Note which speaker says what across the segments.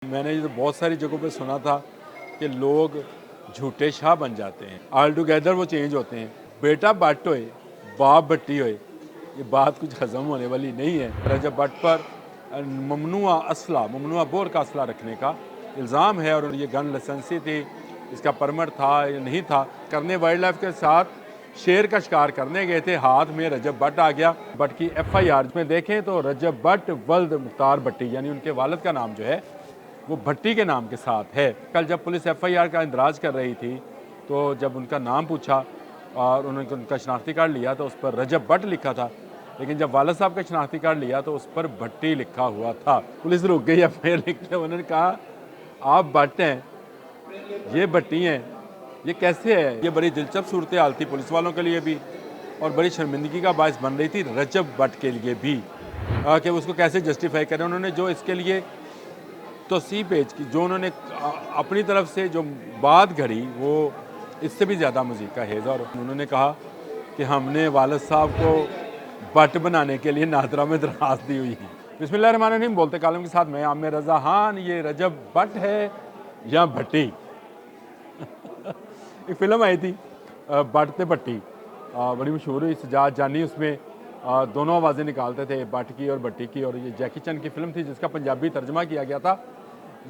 Speaker 1: मैंने ये तो बहुत सारी जगहों पे सुना था कि लोग झूठे शाह बन जाते हैं, ऑल टुगेदर वो चेंज होते हैं। बेटा भट्ट होए, बाप भट्टी होए, ये बात कुछ हजम होने वाली नहीं है। रजब भट्ट पर ममनुआ बोर का असला रखने का इल्ज़ाम है और ये गन लाइसेंसी थी, इसका परमिट था या नहीं था। करने वाइल्ड लाइफ के साथ शेर का शिकार करने गए थे, हाथ में रजब भट्ट आ गया। भट्ट की FIR में देखें तो रजब भट्ट वल्द मुख्तार भट्टी यानी उनके वालिद का नाम जो है वो भट्टी के नाम के साथ है। कल जब पुलिस FIR का इंदराज कर रही थी तो जब उनका नाम पूछा और उन्होंने उनका शनाख्ती कार्ड लिया तो उस पर रजब भट्ट लिखा था, लेकिन जब वालिद साहब का शनाख्ती कार्ड लिया तो उस पर भट्टी लिखा हुआ था। पुलिस रुक गई FIR लिखते, उन्होंने कहा आप भट्ट हैं, ये भट्टी हैं, ये कैसे है। ये बड़ी दिलचस्प सूरत हाल थी पुलिस वालों के लिए भी और बड़ी शर्मिंदगी का बायस बन रही थी रजब भट्ट के लिए भी कि उसको कैसे जस्टिफाई करें। उन्होंने जो इसके लिए तौसीह पेश की, जो उन्होंने अपनी तरफ से जो बात घड़ी वो इससे भी ज़्यादा मज़ीद का हेज़। और उन्होंने कहा कि हमने वालिद साहब को भट्ट बनाने के लिए नादरा में दरख्वास्त दी हुई है। बिस्मिल्लाहिर्रहमानिर्रहीम बोलते कालम के साथ मैं आमिर रज़ा खान। ये रजब भट्ट है या भट्टी एक फ़िल्म आई थी भट्ट ते भट्टी, बड़ी मशहूर हुई। सजाद जानी उसमें दोनों आवाज़ें निकालते थे, भट्ट की और भट्टी की। और ये जैकी चैन की फ़िल्म थी जिसका पंजाबी तर्जमा किया गया था।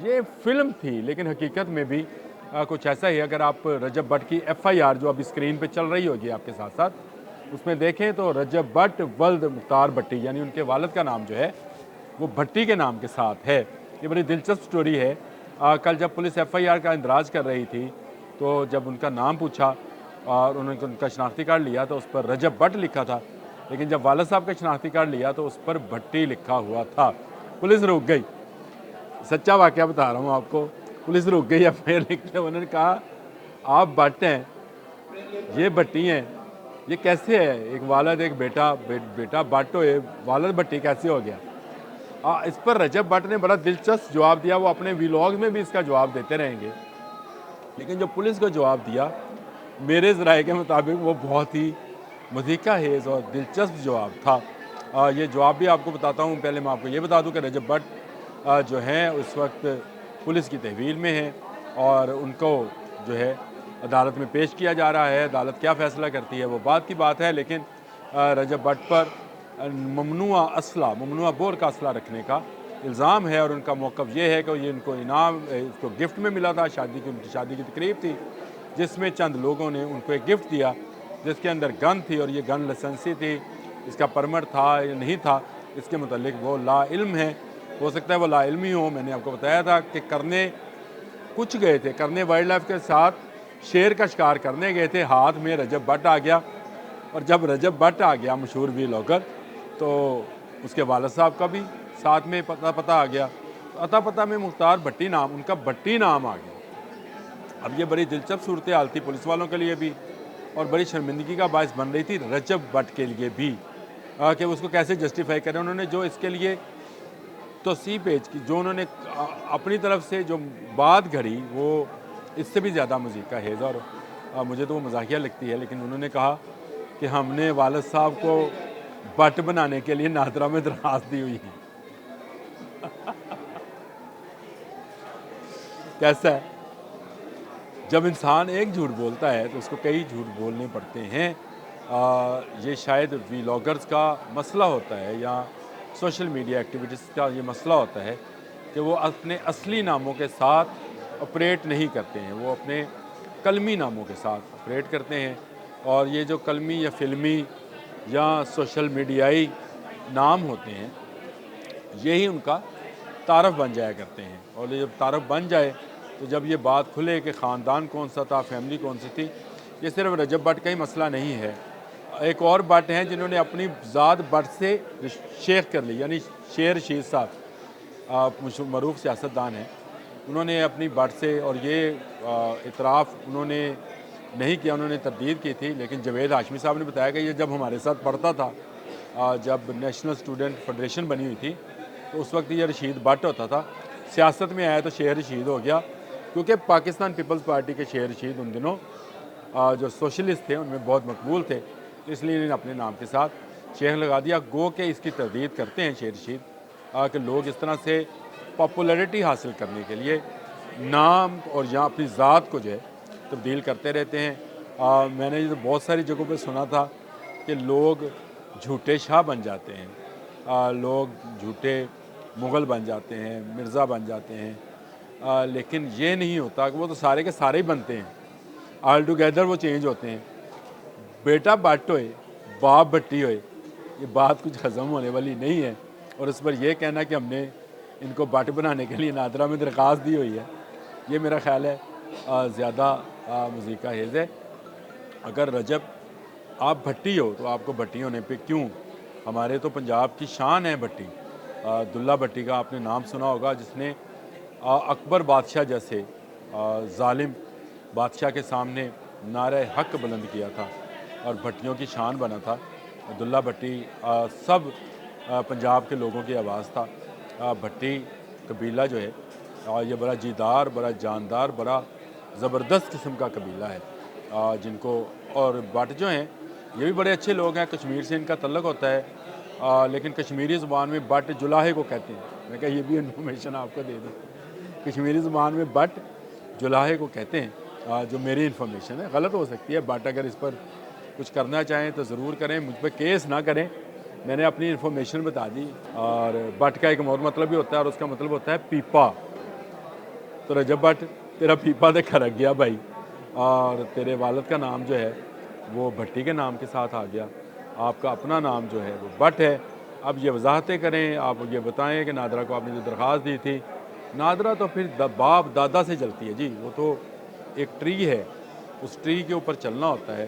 Speaker 1: ये फ़िल्म थी लेकिन हकीकत में भी कुछ ऐसा ही। अगर आप रजब भट्ट की FIR जो अभी स्क्रीन पे चल रही होगी आपके साथ साथ, उसमें देखें तो रजब भट्ट वल्द मुख्तार भट्टी यानी उनके वालिद का नाम जो है वो भट्टी के नाम के साथ है। ये बड़ी दिलचस्प स्टोरी है। कल जब पुलिस FIR का इंदराज कर रही थी तो जब उनका नाम पूछा और उन्होंने उनका शनाख्ती कार्ड लिया तो उस पर रजब भट्ट लिखा था, लेकिन जब वालिद साहब का शनाख्ती कार्ड लिया तो उस पर भट्टी लिखा हुआ था। पुलिस रुक गई, सच्चा वाक़या बता रहा हूँ आपको। पुलिस रुक गई FIR लिखते, उन्होंने कहा आप भट्ट हैं, ये भट्टी हैं, ये कैसे है। एक वालिद एक बेटा बेटा भट्ट होए, वालिद भट्टी कैसे हो गया। इस पर रजब भट्ट ने बड़ा दिलचस्प जवाब दिया। वो अपने व्लॉग में भी इसका जवाब देते रहेंगे, लेकिन जो पुलिस को जवाब दिया मेरे ज़राए के मुताबिक वो बहुत ही मज़ीका हेज़ और दिलचस्प जवाब था। ये जवाब भी आपको बताता हूँ। पहले मैं आपको ये बता दूँ कि रजब भट्ट जो हैं उस वक्त पुलिस की तहवील में हैं और उनको जो है अदालत में पेश किया जा रहा है। अदालत क्या फ़ैसला करती है वो बात की बात है, लेकिन रजब भट्ट पर ममनुआ बोर का असला रखने का इल्ज़ाम है और उनका मौक़िफ़ ये है कि ये इनको इनाम इसको गिफ्ट में मिला था। उनकी शादी की तकरीब थी जिसमें चंद लोगों ने उनको एक गिफ्ट दिया जिसके अंदर गन थी और ये गन लाइसेंसी थी, इसका परमिट था या नहीं था, इसके मुतालिक वो लाइल्म है। हो सकता है वो लाइल्म ही हो। मैंने आपको बताया था कि करने कुछ गए थे, करने वाइल्ड लाइफ के साथ शेर का शिकार करने गए थे, हाथ में रजब भट्ट आ गया। और जब रजब भट्ट आ गया मशहूर व्लॉगर, तो उसके वालिद साहब का भी साथ में पता आ गया। अता पता में मुख्तार भट्टी नाम, उनका भट्टी नाम आ गया। अब ये बड़ी दिलचस्प सूरत हाल थी पुलिस वालों के लिए भी और बड़ी शर्मिंदगी का बायस बन रही थी रजब भट्ट के लिए भी कि उसको कैसे जस्टिफाई करें। उन्होंने जो इसके लिए तौसीह पेश की, जो उन्होंने अपनी तरफ से जो बात घड़ी वो इससे भी ज़्यादा मज़ीद का हेज़। और मुझे तो वो मजाकिया लगती है, लेकिन उन्होंने कहा कि हमने वालिद साहब को भट्ट बनाने के लिए नादरा में दरख्वास्त दी हुई है कैसा है। जब इंसान एक झूठ बोलता है तो उसको कई झूठ बोलने पड़ते हैं। ये शायद व्लॉगर्स का मसला होता है या सोशल मीडिया एक्टिविटीज़ का ये मसला होता है कि वो अपने असली नामों के साथ ऑपरेट नहीं करते हैं, वो अपने कलमी नामों के साथ ऑपरेट करते हैं। और ये जो कलमी या फिल्मी या सोशल मीडियाई नाम होते हैं यही उनका तारफ़ बन जाया करते हैं। और जब तारफ़ बन जाए तो जब ये बात खुले कि ख़ानदान कौन सा था, फैमिली कौन सी थी, ये सिर्फ रजब भट्ट का ही मसला नहीं है। एक और भट्ट हैं जिन्होंने अपनी ज़ात भट्ट से शेख कर ली, यानी शेर रशीद साहब मरूफ सियासतदान हैं, उन्होंने अपनी भट्ट से, और ये इतराफ़ उन्होंने नहीं किया, उन्होंने तरदीद की थी। लेकिन जवेद हाशमी साहब ने बताया कि ये जब हमारे साथ पढ़ता था, जब नेशनल स्टूडेंट फेडरेशन बनी हुई थी, तो उस वक्त ये रशीद भट्ट होता था। सियासत में आया तो शेर रशीद हो गया, क्योंकि पाकिस्तान पीपल्स पार्टी के शेर रशीद उन दिनों जो सोशलिस्ट थे उनमें बहुत मकबूल थे, इसलिए इन्होंने अपने नाम के साथ शेख लगा दिया। गो के इसकी तरदीद करते हैं शेर रशीद कि लोग इस तरह से पॉपुलैरिटी हासिल करने के लिए नाम और या अपनी ज़ात को जो है तब्दील करते रहते हैं। मैंने ये तो बहुत सारी जगहों पे सुना था कि लोग झूठे शाह बन जाते हैं, लोग झूठे मुग़ल बन जाते हैं, मिर्ज़ा बन जाते हैं, लेकिन ये नहीं होता कि वो तो सारे के सारे ही बनते हैं, ऑल टुगेदर वो चेंज होते हैं। बेटा भट्ट होए, बाप भट्टी होए, ये बात कुछ हज़म होने वाली नहीं है। और इस पर यह कहना कि हमने इनको भट्ट बनाने के लिए नादरा में दरख्वास्त दी हुई है, ये मेरा ख़्याल है ज़्यादा मज़ीक़ का हेज़ है। अगर रजब आप भट्टी हो तो आपको भट्टी होने पे क्यों, हमारे तो पंजाब की शान है भट्टी। दुल्ला भट्टी का आपने नाम सुना होगा, जिसने अकबर बादशाह जैसे ज़ालिम बादशाह के सामने नारे हक बुलंद किया था और भट्टियों की शान बना था। दुल्ला भट्टी सब पंजाब के लोगों की आवाज़ था। भट्टी कबीला जो है ये बड़ा जीदार, बड़ा जानदार, बड़ा ज़बरदस्त किस्म का कबीला है जिनको, और भट्ट जो हैं ये भी बड़े अच्छे लोग हैं, कश्मीर से इनका तल्लुक़ होता है, लेकिन कश्मीरी ज़ुबान में भट्ट जुलाहे को कहते हैं। मैं कहा ये भी इन्फॉर्मेशन आपको दे दूँ, कश्मीरी ज़ुबान में भट्ट जुलाहे को कहते हैं, जो मेरी इन्फॉर्मेशन है, गलत हो सकती है। भट्ट अगर इस पर कुछ करना चाहें तो ज़रूर करें, मुझ पर केस ना करें, मैंने अपनी इन्फॉर्मेशन बता दी। और भट्ट का एक और मतलब भी होता है, और उसका मतलब होता है पीपा। तो रजब भट्ट तेरा पीपा तो खरक गया भाई, और तेरे वालिद का नाम जो है वो भट्टी के नाम के साथ आ गया, आपका अपना नाम जो है वो भट्ट है। अब ये वजाहतें करें, आप ये बताएं कि नादरा को आपने जो दरख्वास्त दी थी, नादरा तो फिर बाप दादा से चलती है जी, वो तो एक ट्री है, उस ट्री के ऊपर चलना होता है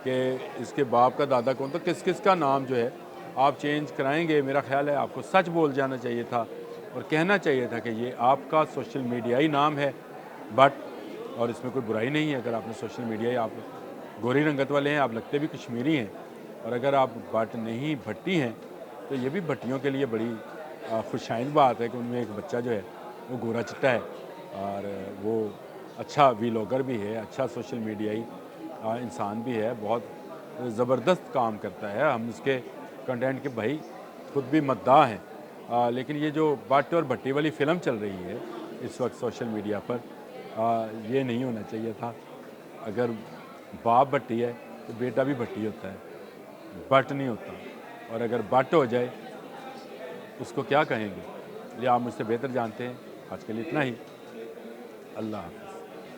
Speaker 1: कि इसके बाप का दादा कौन, तो किस किस का नाम जो है आप चेंज कराएंगे। मेरा ख्याल है आपको सच बोल जाना चाहिए था और कहना चाहिए था कि ये आपका सोशल मीडियाई नाम है भट्ट, और इसमें कोई बुराई नहीं है। अगर आपने सोशल मीडिया, आप गोरी रंगत वाले हैं, आप लगते भी कश्मीरी हैं, और अगर आप भट्ट नहीं भट्टी हैं तो ये भी भट्टियों के लिए बड़ी खुशाइंद बात है कि उनमें एक बच्चा जो है वो गोरा चिट्टा है, और वो अच्छा व्लॉगर भी है, अच्छा सोशल मीडियाई इंसान भी है, बहुत ज़बरदस्त काम करता है। हम उसके कंटेंट के भाई खुद भी मद्दाह हैं, लेकिन ये जो भट्ट और भट्टी वाली फ़िल्म चल रही है इस वक्त सोशल मीडिया पर, ये नहीं होना चाहिए था। अगर बाप भट्टी है तो बेटा भी भट्टी होता है, भट्ट नहीं होता। और अगर भट्ट हो जाए उसको क्या कहेंगे, ये आप मुझसे बेहतर जानते हैं। आज के लिए इतना ही, अल्लाह हाफ़िज़।